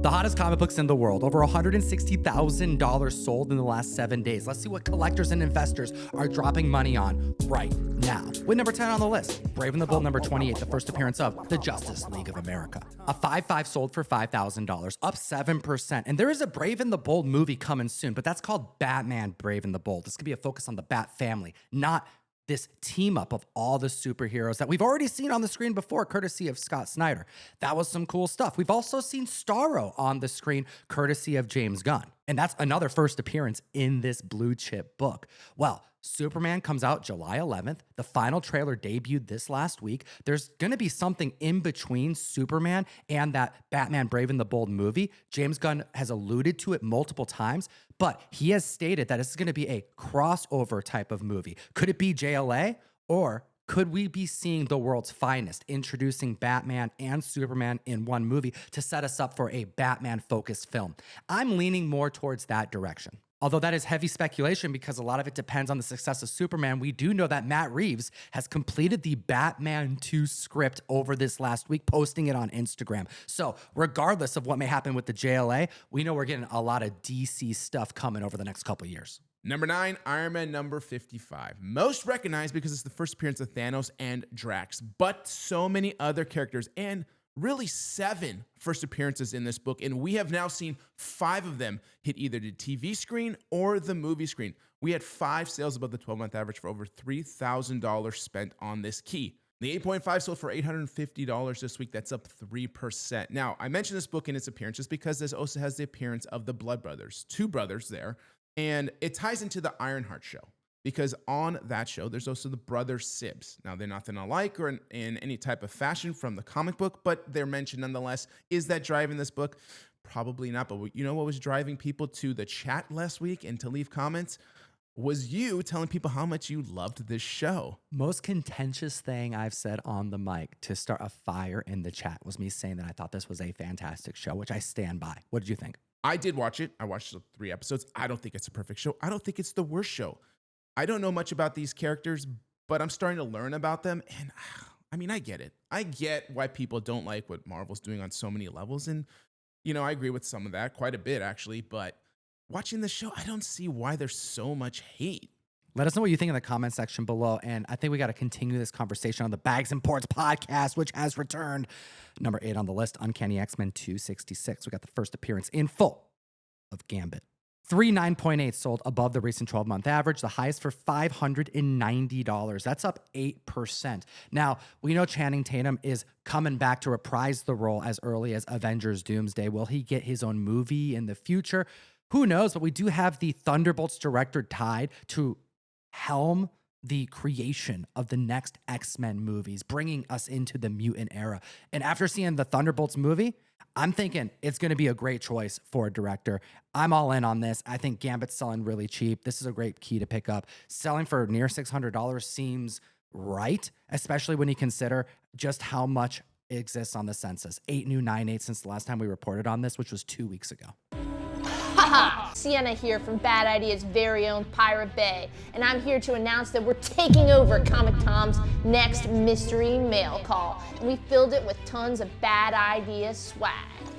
The hottest comic books in the world, over $160,000 sold in the last 7 days. Let's see what collectors and investors are dropping money on right now. With number 10 on the list, Brave and the Bold number 28, the first appearance of the Justice League of America. A 5/5 sold for $5,000, up 7%. And there is a Brave and the Bold movie coming soon, but that's called Batman Brave and the Bold. This could be a focus on the Bat family, not this team up of all the superheroes that we've already seen on the screen before, courtesy of Scott Snyder. That was some cool stuff. We've also seen Starro on the screen, courtesy of James Gunn. And that's another first appearance in this blue chip book. Well, Superman comes out July 11th. The final trailer debuted this last week. There's going to be something in between Superman and that Batman Brave and the Bold movie. James Gunn has alluded to it multiple times, but he has stated that it's going to be a crossover type of movie. Could it be JLA, or could we be seeing the world's finest introducing Batman and Superman in one movie to set us up for a Batman-focused film? I'm leaning more towards that direction. Although that is heavy speculation because a lot of it depends on the success of Superman, we do know that Matt Reeves has completed the Batman 2 script over this last week, posting it on Instagram. So regardless of what may happen with the JLA, we know we're getting a lot of DC stuff coming over the next couple years. Number 9, Iron Man number 55. Most recognized because it's the first appearance of Thanos and Drax, but so many other characters and really 7 first appearances in this book, and we have now seen 5 of them hit either the TV screen or the movie screen. We had 5 sales above the 12-month average for over $3,000 spent on this key. The 8.5 sold for $850 this week. That's up 3%. Now, I mentioned this book in its appearance just because this also has the appearance of the Blood Brothers, 2 brothers there, and it ties into the Ironheart show. Because on that show, there's also the brother Sibs. Now, they're nothing alike or in any type of fashion from the comic book, but they're mentioned nonetheless. Is that driving this book? Probably not. But you know what was driving people to the chat last week and to leave comments? Was you telling people how much you loved this show. Most contentious thing I've said on the mic to start a fire in the chat was me saying that I thought this was a fantastic show, which I stand by. What did you think? I did watch it. I watched the 3 episodes. I don't think it's a perfect show. I don't think it's the worst show. I don't know much about these characters, but I'm starting to learn about them. And I mean, I get it. I get why people don't like what Marvel's doing on so many levels. And, you know, I agree with some of that, quite a bit actually. But watching the show, I don't see why there's so much hate. Let us know what you think in the comment section below. And I think we got to continue this conversation on the Bags and Ports podcast, which has returned. Number 8 on the list, Uncanny X-Men 266. We got the first appearance in full of Gambit. 3 9.8 sold above the recent 12-month average, the highest for $590. That's up 8%. Now, we know Channing Tatum is coming back to reprise the role as early as Avengers Doomsday. Will he get his own movie in the future? Who knows? But we do have the Thunderbolts director tied to helm the creation of the next X-Men movies, bringing us into the mutant era. And after seeing the Thunderbolts movie, I'm thinking it's going to be a great choice for a director. I'm all in on this. I think Gambit's selling really cheap. This is a great key to pick up. Selling for near $600 seems right, especially when you consider just how much exists on the census. 8 new 9.8 since the last time we reported on this, which was 2 weeks ago. Haha! Sienna here from Bad Idea's very own Pirate Bay, and I'm here to announce that we're taking over Comic Tom's next mystery mail call, and we filled it with tons of Bad Idea swag.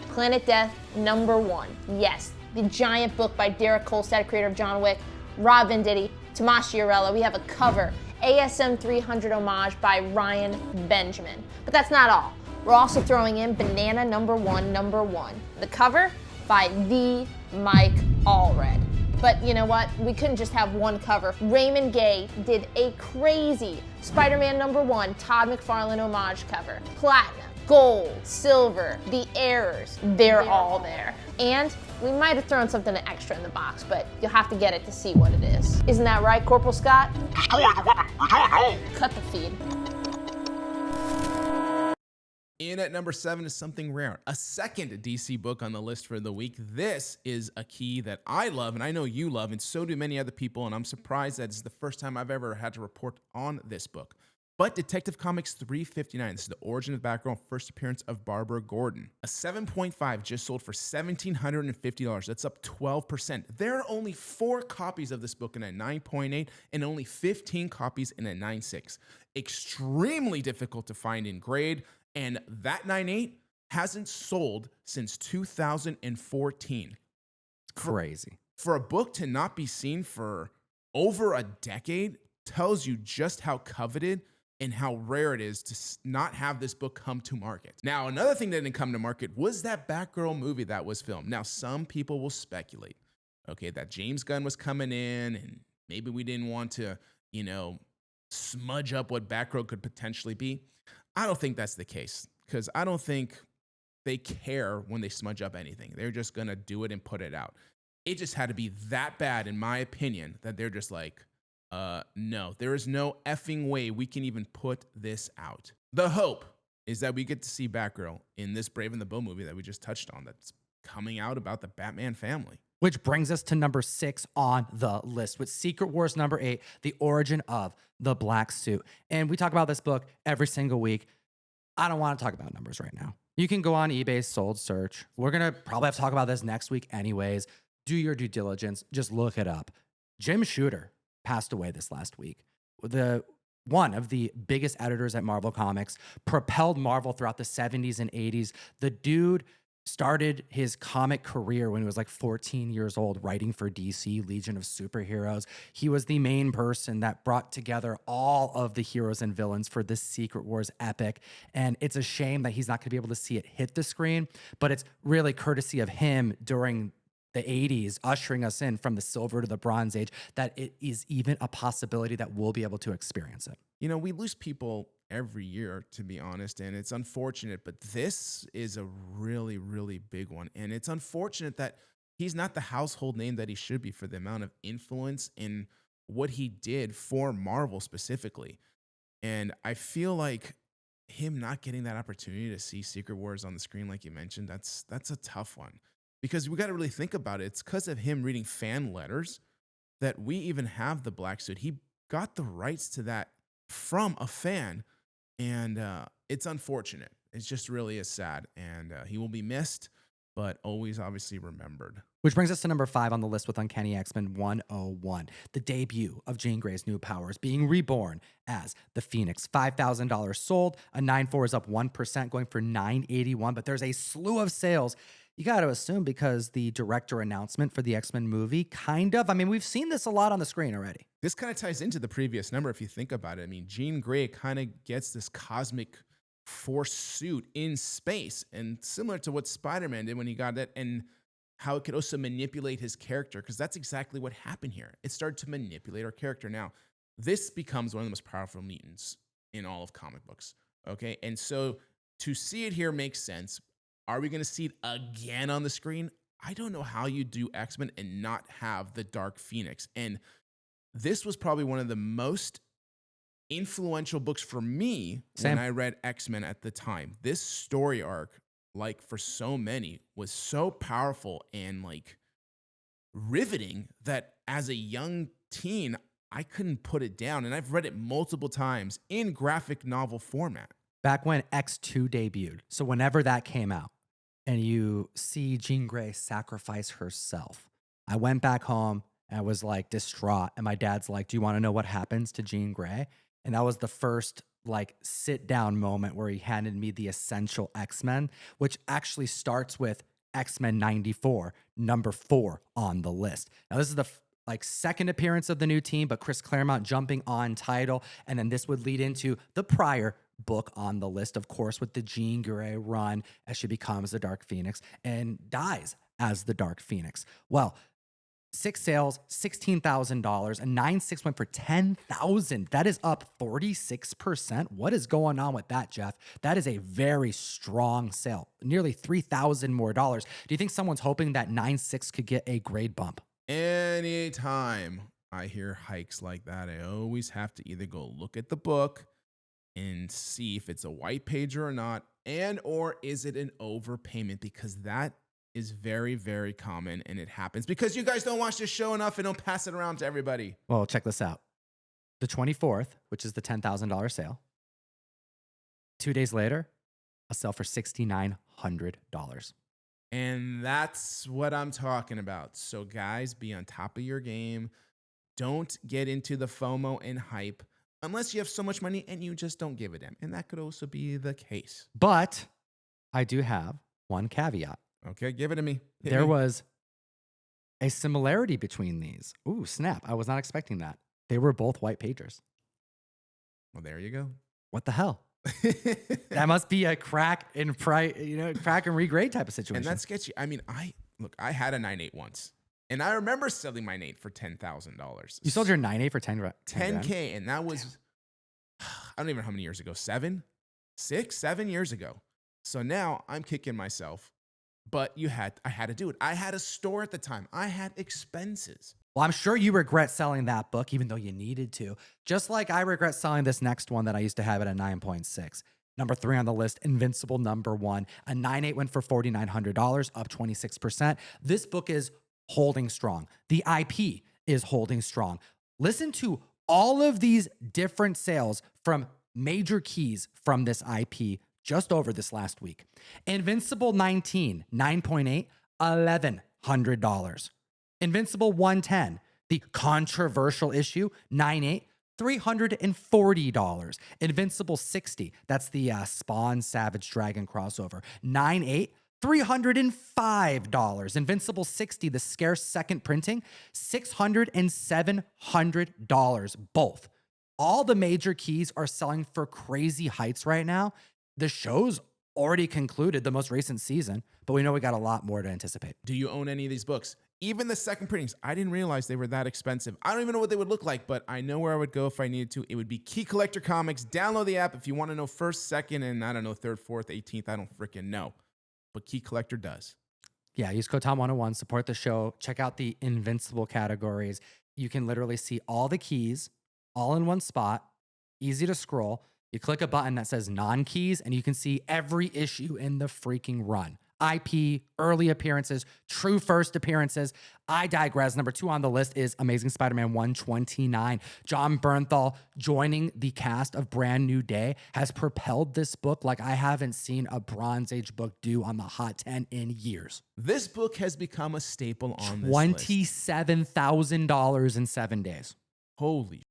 Planet Death #1. Yes, the giant book by Derek Kolstad, creator of John Wick, Rob Venditti, Tomas Chiarella. We have a cover, ASM 300 homage by Ryan Benjamin. But that's not all. We're also throwing in Banana #1. The cover by the Mike Allred. But you know what? We couldn't just have one cover. Raymond Gay did a crazy Spider-Man #1 Todd McFarlane homage cover. Platinum, gold, silver, the errors, they're all there. And we might have thrown something extra in the box, but you'll have to get it to see what it is. Isn't that right, Corporal Scott? Destroy the weapon! Return home! Cut the feed. In at number 7 is something rare, a second DC book on the list for the week. This is a key that I love, and I know you love, and so do many other people, and I'm surprised that it's the first time I've ever had to report on this book. But Detective Comics 359, this is the origin of Batgirl, first appearance of Barbara Gordon. A 7.5 just sold for $1,750. That's up 12%. There are only 4 copies of this book in a 9.8 and only 15 copies in a 9.6. Extremely difficult to find in grade. And that 9.8 hasn't sold since 2014. Crazy. For a book to not be seen for over a decade tells you just how coveted and how rare it is to not have this book come to market. Now, another thing that didn't come to market was that Batgirl movie that was filmed. Now, some people will speculate, okay, that James Gunn was coming in and maybe we didn't want to, smudge up what Batgirl could potentially be. I don't think that's the case, because I don't think they care when they smudge up anything. They're just going to do it and put it out. It just had to be that bad, in my opinion, that they're just like, no, there is no effing way we can even put this out. The hope is that we get to see Batgirl in this Brave and the Bold movie that we just touched on that's coming out about the Batman family. Which brings us to number 6 on the list with Secret Wars number 8, The Origin of the Black Suit. And we talk about this book every single week. I don't want to talk about numbers right now. You can go on eBay's sold search. We're going to probably have to talk about this next week anyways. Do your due diligence. Just look it up. Jim Shooter passed away this last week. One of the biggest editors at Marvel Comics, propelled Marvel throughout the 70s and 80s. The dude started his comic career when he was like 14 years old, writing for DC, Legion of Superheroes. He was the main person that brought together all of the heroes and villains for this Secret Wars epic. And it's a shame that he's not going to be able to see it hit the screen, but it's really courtesy of him during the 80s, ushering us in from the Silver to the Bronze Age, that it is even a possibility that we'll be able to experience it. We lose people every year, to be honest, and it's unfortunate, but this is a really, really big one. And it's unfortunate that he's not the household name that he should be for the amount of influence in what he did for Marvel specifically. And I feel like him not getting that opportunity to see Secret Wars on the screen, like you mentioned, that's a tough one. Because we got to really think about it. It's because of him reading fan letters that we even have the Black Suit. He got the rights to that from a fan, and it's unfortunate. It just really is sad, and he will be missed, but always obviously remembered. Which brings us to number 5 on the list with Uncanny X-Men 101, the debut of Jean Grey's new powers, being reborn as the Phoenix. $5,000 sold, a 9.4 is up 1%, going for $981, but there's a slew of sales. You got to assume because the director announcement for the X-Men movie we've seen this a lot on the screen already. This kind of ties into the previous number if you think about it. Jean Grey kind of gets this cosmic force suit in space, and similar to what Spider-Man did when he got it, and how it could also manipulate his character, because that's exactly what happened here. It started to manipulate our character. Now, this becomes one of the most powerful mutants in all of comic books, okay? And so to see it here makes sense. Are we going to see it again on the screen? I don't know how you do X-Men and not have the Dark Phoenix. And this was probably one of the most influential books for me when I read X-Men at the time. This story arc, like for so many, was so powerful and like riveting that as a young teen, I couldn't put it down. And I've read it multiple times in graphic novel format. Back when X2 debuted, so whenever that came out, and you see Jean Grey sacrifice herself, I went back home and I was like distraught. And my dad's like, do you want to know what happens to Jean Grey? And that was the first like sit down moment where he handed me the Essential X-Men, which actually starts with X-Men 94, number 4 on the list. Now this is the second appearance of the new team, but Chris Claremont jumping on title. And then this would lead into the prior book on the list, of course, with the Jean Grey run as she becomes the Dark Phoenix and dies as the Dark Phoenix. Well, 6 sales, $16,000, a 9.6 went for $10,000. That is up 46%. What is going on with that, Jeff? That is a very strong sale. Nearly $3,000 more dollars. Do you think someone's hoping that 9.6 could get a grade bump? Anytime I hear hikes like that, I always have to either go look at the book and see if it's a white pager or not, and or is it an overpayment, because that is very, very common, and it happens because you guys don't watch this show enough and don't pass it around to everybody. Well, check this out. The 24th, which is the $10,000 sale, 2 days later, a sale for $6,900. And that's what I'm talking about. So guys, be on top of your game. Don't get into the FOMO and hype unless you have so much money and you just don't give a damn. And that could also be the case. But I do have one caveat. Okay, give it to me. Hit There me. was a similarity between these. Ooh, snap. I was not expecting that. They were both white pagers. Well, there you go. What the hell? That must be a crack and crack and regrade type of situation. And that's sketchy. I mean, I had a 9.8 once, and I remember selling my 8 for $10,000. You sold your 9.8 for 10 grand? $10K, and that was I don't even know how many years ago. 7 years ago. So now I'm kicking myself. But I had to do it. I had a store at the time. I had expenses. Well, I'm sure you regret selling that book, even though you needed to. Just like I regret selling this next one that I used to have at a 9.6. Number 3 on the list, Invincible, number 1. A 9.8 went for $4,900, up 26%. This book is holding strong. The IP is holding strong. Listen to all of these different sales from major keys from this IP just over this last week. Invincible 19, 9.8, $1,100. Invincible 110, the controversial issue, 9.8, $340. Invincible 60, that's the Spawn Savage Dragon crossover, 9.8, $305. Invincible 60, the scarce second printing, $600 and $700, both. All the major keys are selling for crazy heights right now. The show's already concluded, the most recent season, but we know we got a lot more to anticipate. Do you own any of these books? Even the second printings, I didn't realize they were that expensive. I don't even know what they would look like, but I know where I would go if I needed to. It would be Key Collector Comics. Download the app if you want to know first, second, and I don't know, third, fourth, 18th. I don't freaking know. But Key Collector does. Yeah, use code Tom101, support the show. Check out the Invincible categories. You can literally see all the keys all in one spot, easy to scroll. You click a button that says non-keys, and you can see every issue in the freaking run. IP, early appearances, true first appearances. I digress. Number 2 on the list is Amazing Spider-Man 129. John Bernthal joining the cast of Brand New Day has propelled this book like I haven't seen a Bronze Age book do on the Hot 10 in years. This book has become a staple on this list. $27,000 in 7 days. Holy.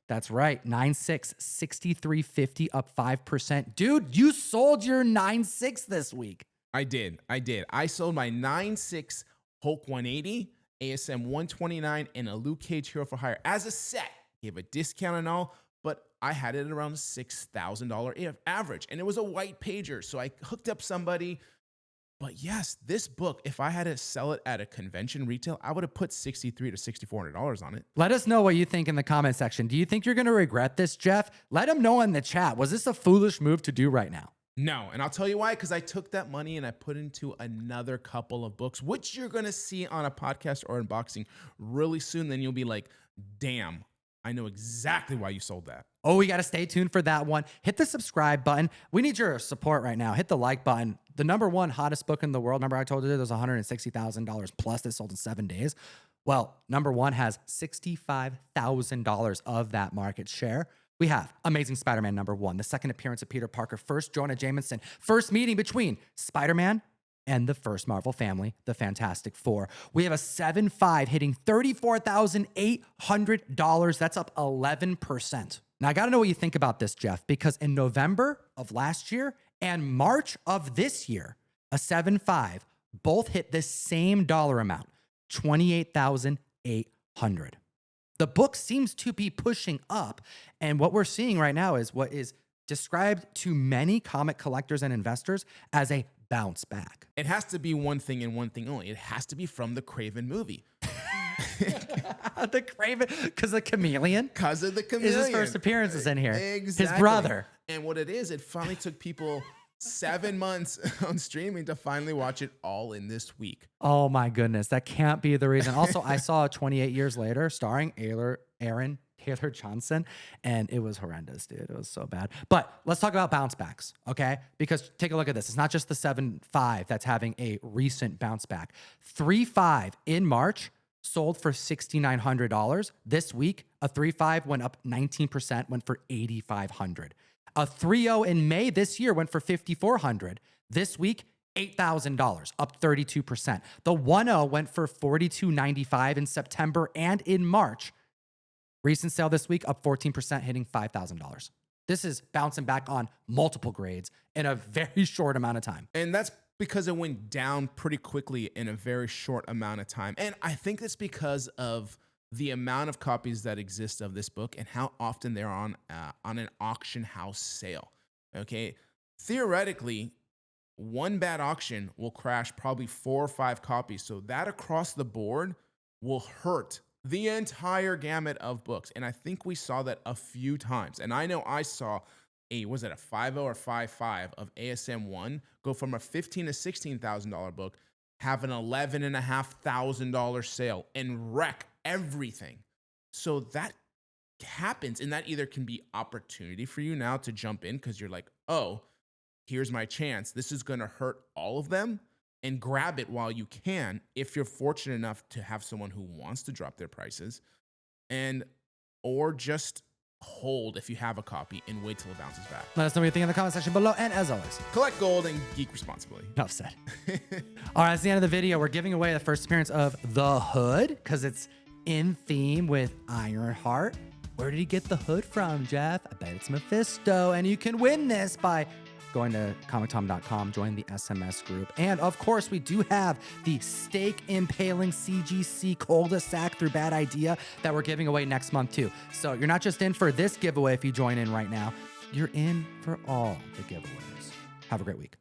That's right. 9.6, 63.50, up 5%. Dude, you sold your 9.6 this week. I did. I sold my 9.6 Hulk 180, ASM 129, and a Luke Cage Hero for Hire as a set. Gave a discount and all, but I had it at around $6,000 average, and it was a white pager, so I hooked up somebody. But yes, this book, if I had to sell it at a convention retail, I would have put $6,300 to $6,400 on it. Let us know what you think in the comment section. Do you think you're going to regret this, Jeff? Let them know in the chat. Was this a foolish move to do right now? No, and I'll tell you why, because I took that money and I put into another couple of books, which you're going to see on a podcast or unboxing really soon. Then you'll be like, damn, I know exactly why you sold that. Oh, we got to stay tuned for that one. Hit the subscribe button. We need your support right now. Hit the like button. The number 1 hottest book in the world. Remember I told you there's $160,000 plus that sold in 7 days. Well, number 1 has $65,000 of that market share. We have Amazing Spider-Man number 1, the second appearance of Peter Parker, first Jonah Jameson, first meeting between Spider-Man and the first Marvel family, the Fantastic Four. We have a 7.5 hitting $34,800. That's up 11%. Now, I got to know what you think about this, Jeff, because in November of last year and March of this year, a 7.5 both hit the same dollar amount, $28,800. The book seems to be pushing up, and what we're seeing right now is what is described to many comic collectors and investors as a bounce back. It has to be one thing and one thing only. It has to be from the Craven movie. The Craven, because the chameleon? Because of the chameleon. Is his first appearances in here. Exactly. His brother. And what it is, it finally took people 7 months on streaming to finally watch it all in this week. Oh my goodness, that can't be the reason. Also, I saw 28 Years Later starring Aaron Taylor Johnson, and it was horrendous, dude. It was so bad. But let's talk about bounce backs, okay? Because take a look at this. It's not just the 7.5 that's having a recent bounce back. 3.5 in March sold for $6,900. This week, a 3.5 went up 19%, went for $8,500. A 3.0 in May this year went for $5,400. This week, $8,000, up 32%. The 1.0 went for $4,295 in September and in March. Recent sale this week, up 14%, hitting $5,000. This is bouncing back on multiple grades in a very short amount of time. And that's because it went down pretty quickly in a very short amount of time. And I think that's because of the amount of copies that exist of this book and how often they're on an auction house sale. Okay. Theoretically, one bad auction will crash probably 4 or 5 copies. So that across the board will hurt the entire gamut of books. And I think we saw that a few times. And I know I saw was it a 5.0 or 5.5 of ASM1 go from a $15,000 to $16,000 book, have an $11,500 sale and wreck everything. So that happens, and that either can be opportunity for you now to jump in because you're like, oh, here's my chance. This is going to hurt all of them, and grab it while you can if you're fortunate enough to have someone who wants to drop their prices, or just hold if you have a copy and wait till it bounces back. Let us know what you think in the comment section below. And as always, collect gold and geek responsibly. enough said. All right, that's the end of the video. We're giving away the first appearance of the Hood because it's in theme with Ironheart. Where did he get the hood from, Jeff? I bet it's Mephisto. And you can win this by going to comictom.com, join the SMS group. And of course, we do have the stake impaling CGC cul-de-sac through Bad Idea that we're giving away next month too. So you're not just in for this giveaway if you join in right now, you're in for all the giveaways. Have a great week.